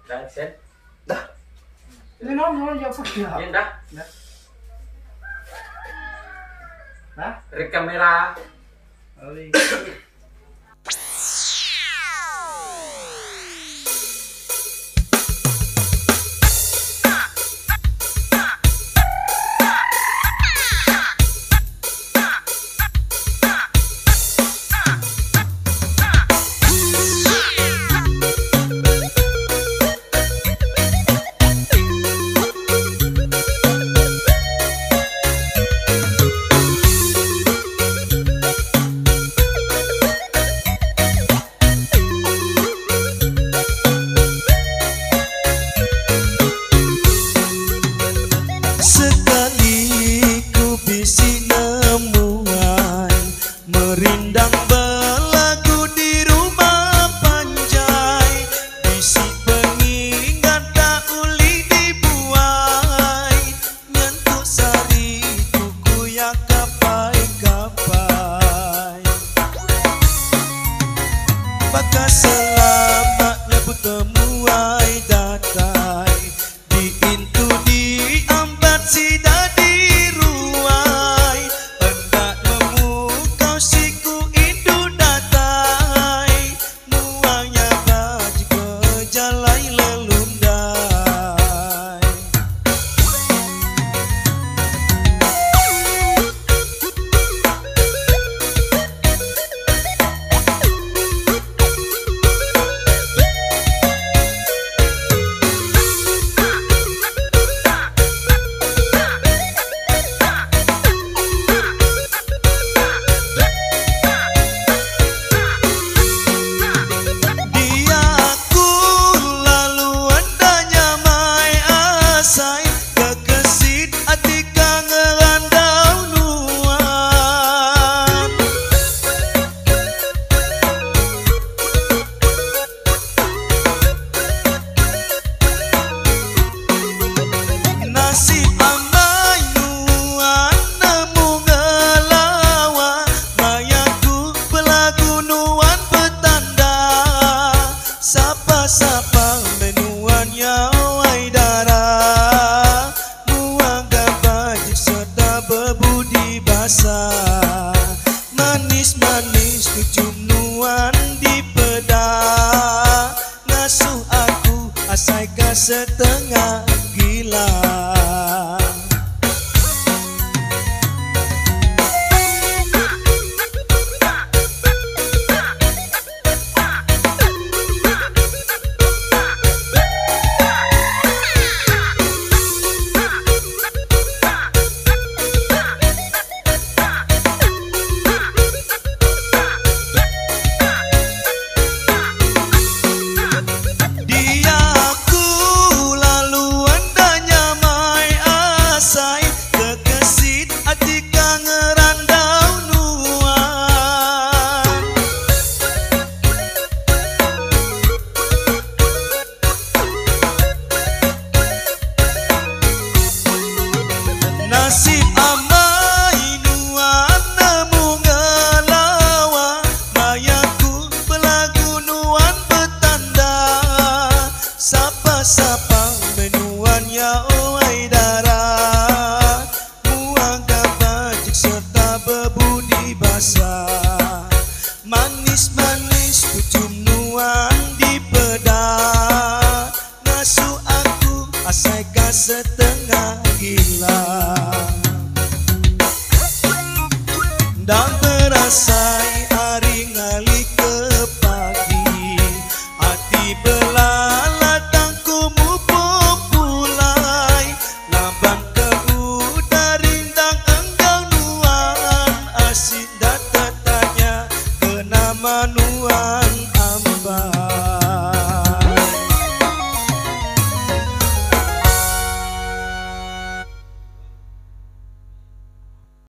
Dah, set. Dah. Ini nomor ya apa ya? Yan dah. Dah. Rek kamera. Oi. Sekali ku bisi nemuan merindang belagu di rumah panjai, bisi pengingat tak uli dibuai, nyentuh sari kuku ya kapai-kapai. Bakas selamatnya bertemuai datai di intu di sida diruai, hendak memukau siku indu datai, muangnya baju ke jalai lelundai. Nasib amai nuan nemu ngelawa, mayaku pelagu nuan petanda, sapa-sapa menuan yawai darah, muangga baju serta berbudi basah, manis-manis kucum nuan di pedah, ngasuh aku asaika setengah gila. Nasib amai nuan nemu ngelawa, mayaku pelagu nuan petanda, sapa-sapa menuan yawai darah, muangga baju serta berbudi basah, manis-manis kucum nuan di pedah, ngasuh aku asaika setengah gila. Dan berasai